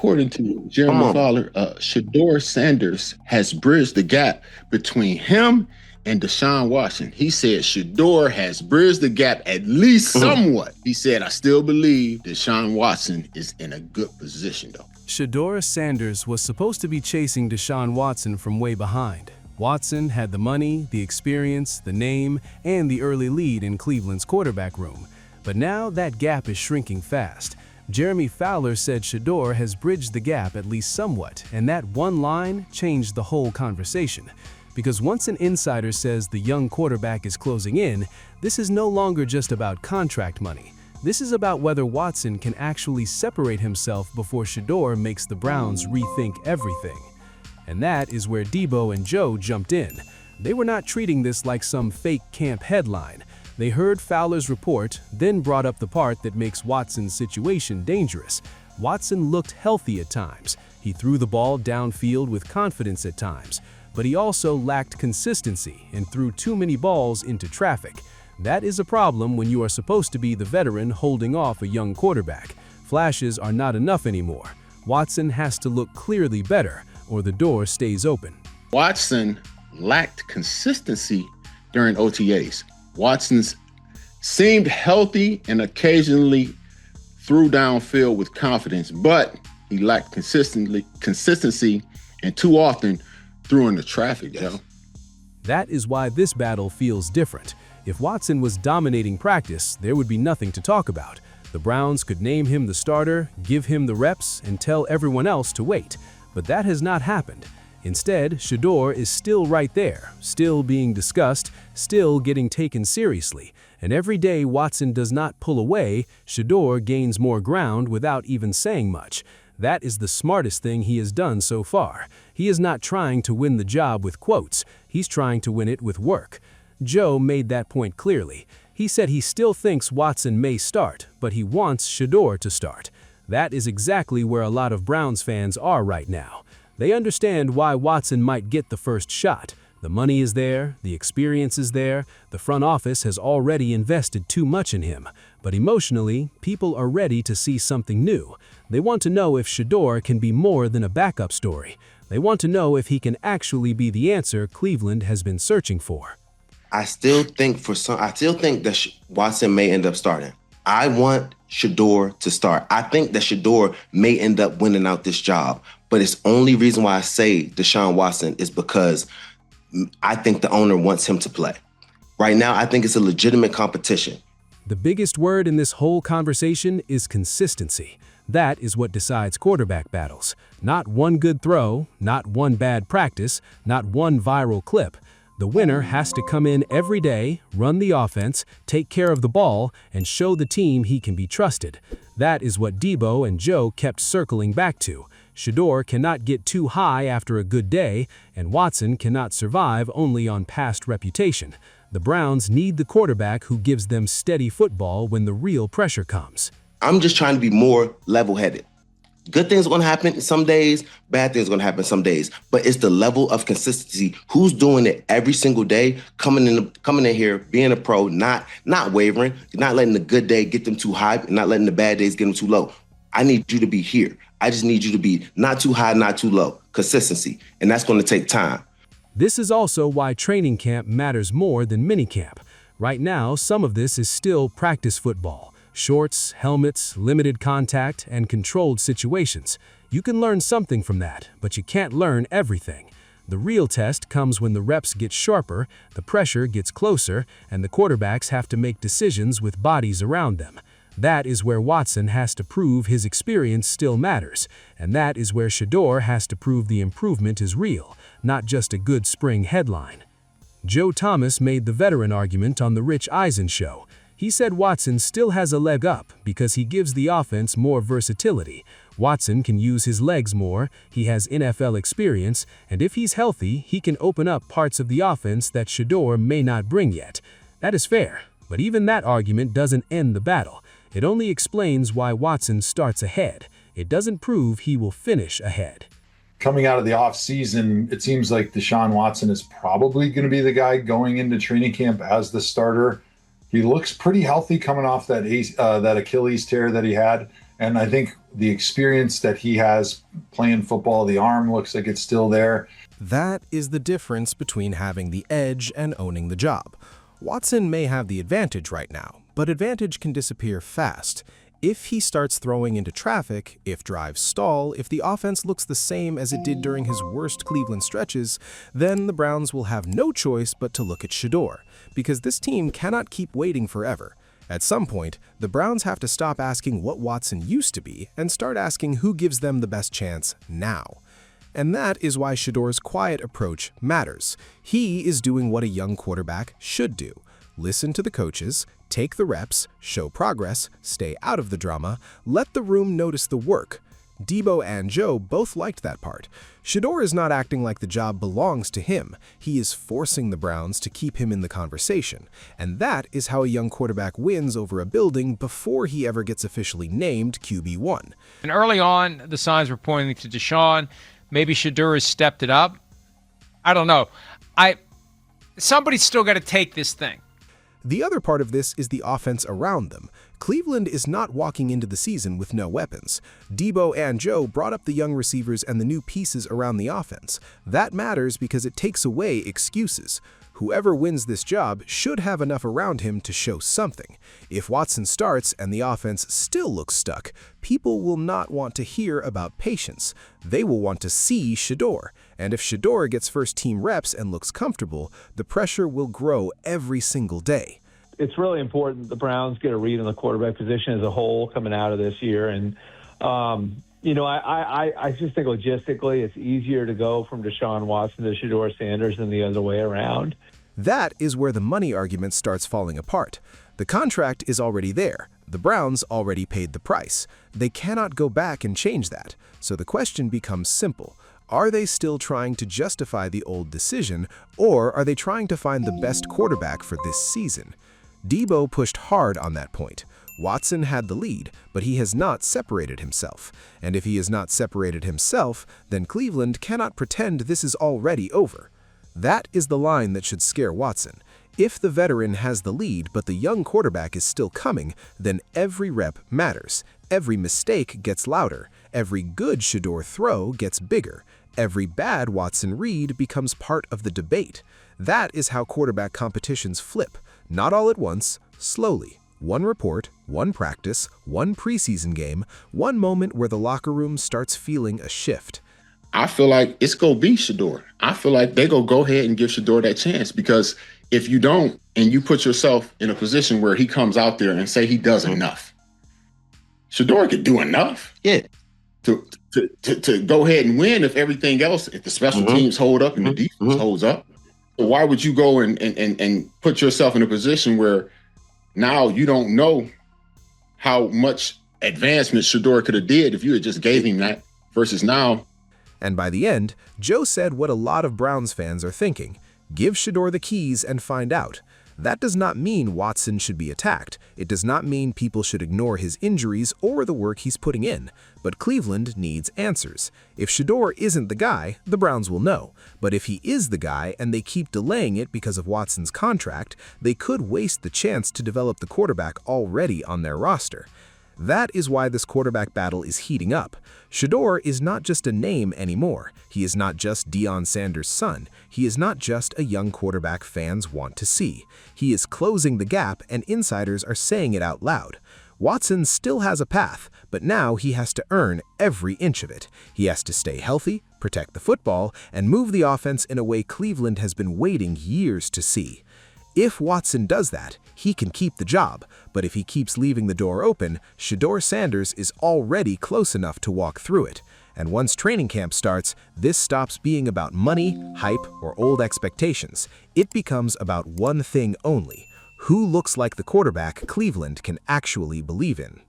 according to Come Jeremy on. Fowler, Shedeur Sanders has bridged the gap between him and Deshaun Watson. He said Shedeur has bridged the gap at least somewhat. He said, I still believe Deshaun Watson is in a good position, though. Shedeur Sanders was supposed to be chasing Deshaun Watson from way behind. Watson had the money, the experience, the name, and the early lead in Cleveland's quarterback room. But now that gap is shrinking fast. Jeremy Fowler said Shedeur has bridged the gap at least somewhat, and that one line changed the whole conversation. Because once an insider says the young quarterback is closing in, this is no longer just about contract money. This is about whether Watson can actually separate himself before Shedeur makes the Browns rethink everything. And that is where Debo and Joe jumped in. They were not treating this like some fake camp headline. They heard Fowler's report, then brought up the part that makes Watson's situation dangerous. Watson looked healthy at times. He threw the ball downfield with confidence at times, but he also lacked consistency and threw too many balls into traffic. That is a problem when you are supposed to be the veteran holding off a young quarterback. Flashes are not enough anymore. Watson has to look clearly better, or the door stays open. Watson lacked consistency during OTAs. Watson seemed healthy and occasionally threw downfield with confidence, but he lacked consistency and too often threw into traffic, Joe. That is why this battle feels different. If Watson was dominating practice, there would be nothing to talk about. The Browns could name him the starter, give him the reps, and tell everyone else to wait. But that has not happened. Instead, Shedeur is still right there, still being discussed, still getting taken seriously. And every day Watson does not pull away, Shedeur gains more ground without even saying much. That is the smartest thing he has done so far. He is not trying to win the job with quotes. He's trying to win it with work. Joe made that point clearly. He said he still thinks Watson may start, but he wants Shedeur to start. That is exactly where a lot of Browns fans are right now. They understand why Watson might get the first shot. The money is there, the experience is there, the front office has already invested too much in him. But emotionally, people are ready to see something new. They want to know if Shedeur can be more than a backup story. They want to know if he can actually be the answer Cleveland has been searching for. I still think that Watson may end up starting. I want Shedeur to start. I think that Shedeur may end up winning out this job. But it's only reason why I say Deshaun Watson is because I think the owner wants him to play. Right now, I think it's a legitimate competition. The biggest word in this whole conversation is consistency. That is what decides quarterback battles. Not one good throw, not one bad practice, not one viral clip. The winner has to come in every day, run the offense, take care of the ball, and show the team he can be trusted. That is what Debo and Joe kept circling back to. Shedeur cannot get too high after a good day, and Watson cannot survive only on past reputation. The Browns need the quarterback who gives them steady football when the real pressure comes. I'm just trying to be more level-headed. Good things are going to happen some days, bad things are going to happen some days. But it's the level of consistency. Who's doing it every single day, coming in here, being a pro, not wavering, not letting the good day get them too high, and not letting the bad days get them too low. I need you to be here. I just need you to be not too high, not too low. Consistency. And that's going to take time. This is also why training camp matters more than minicamp. Right now, some of this is still practice football. Shorts, helmets, limited contact, and controlled situations. You can learn something from that, but you can't learn everything. The real test comes when the reps get sharper, the pressure gets closer, and the quarterbacks have to make decisions with bodies around them. That is where Watson has to prove his experience still matters, and that is where Shedeur has to prove the improvement is real, not just a good spring headline. Joe Thomas made the veteran argument on The Rich Eisen show. He said Watson still has a leg up because he gives the offense more versatility. Watson can use his legs more, he has NFL experience, and if he's healthy, he can open up parts of the offense that Shedeur may not bring yet. That is fair, but even that argument doesn't end the battle. It only explains why Watson starts ahead. It doesn't prove he will finish ahead. Coming out of the offseason, it seems like Deshaun Watson is probably going to be the guy going into training camp as the starter. He looks pretty healthy coming off that Achilles tear that he had And I think the experience that he has playing football, the arm looks like it's still there. That is the difference between having the edge and owning the job. Watson may have the advantage right now, but advantage can disappear fast. If he starts throwing into traffic, if drives stall, if the offense looks the same as it did during his worst Cleveland stretches, then the Browns will have no choice but to look at Shedeur, because this team cannot keep waiting forever. At some point, the Browns have to stop asking what Watson used to be and start asking who gives them the best chance now. And that is why Shedeur's quiet approach matters. He is doing what a young quarterback should do. Listen to the coaches, take the reps, show progress, stay out of the drama, let the room notice the work. Debo and Joe both liked that part. Shedeur is not acting like the job belongs to him. He is forcing the Browns to keep him in the conversation. And that is how a young quarterback wins over a building before he ever gets officially named QB1. And early on, the signs were pointing to Deshaun. Maybe Shedeur has stepped it up. I don't know. Somebody's still got to take this thing. The other part of this is the offense around them. Cleveland is not walking into the season with no weapons. Debo and Joe brought up the young receivers and the new pieces around the offense. That matters because it takes away excuses. Whoever wins this job should have enough around him to show something. If Watson starts and the offense still looks stuck, people will not want to hear about patience. They will want to see Shedeur. And if Shedeur gets first-team reps and looks comfortable, the pressure will grow every single day. It's really important the Browns get a read on the quarterback position as a whole coming out of this year. And, I just think logistically it's easier to go from Deshaun Watson to Shedeur Sanders than the other way around. That is where the money argument starts falling apart. The contract is already there. The Browns already paid the price. They cannot go back and change that. So the question becomes simple. Are they still trying to justify the old decision, or are they trying to find the best quarterback for this season? Debo pushed hard on that point. Watson had the lead, but he has not separated himself. And if he has not separated himself, then Cleveland cannot pretend this is already over. That is the line that should scare Watson. If the veteran has the lead but the young quarterback is still coming, then every rep matters. Every mistake gets louder. Every good Shedeur throw gets bigger. Every bad Watson read becomes part of the debate. That is how quarterback competitions flip. Not all at once, slowly. One report, one practice, one preseason game, one moment where the locker room starts feeling a shift. I feel like it's going to be Shedeur. I feel like they're going to go ahead and give Shedeur that chance, because if you don't and you put yourself in a position where he comes out there and say he does enough, Shedeur could do enough to go ahead and win if everything else, if the special teams hold up and the defense holds up. So why would you go and put yourself in a position where now you don't know how much advancement Shedeur could have did if you had just gave him that versus now? And by the end, Joe said what a lot of Browns fans are thinking. Give Shedeur the keys and find out. That does not mean Watson should be attacked. It does not mean people should ignore his injuries or the work he's putting in. But Cleveland needs answers. If Shedeur isn't the guy, the Browns will know. But if he is the guy and they keep delaying it because of Watson's contract, they could waste the chance to develop the quarterback already on their roster. That is why this quarterback battle is heating up. Shedeur is not just a name anymore. He is not just Deion Sanders' son. He is not just a young quarterback fans want to see. He is closing the gap, and insiders are saying it out loud. Watson still has a path, but now he has to earn every inch of it. He has to stay healthy, protect the football, and move the offense in a way Cleveland has been waiting years to see. If Watson does that, he can keep the job, but if he keeps leaving the door open, Shedeur Sanders is already close enough to walk through it. And once training camp starts, this stops being about money, hype, or old expectations. It becomes about one thing only: who looks like the quarterback Cleveland can actually believe in.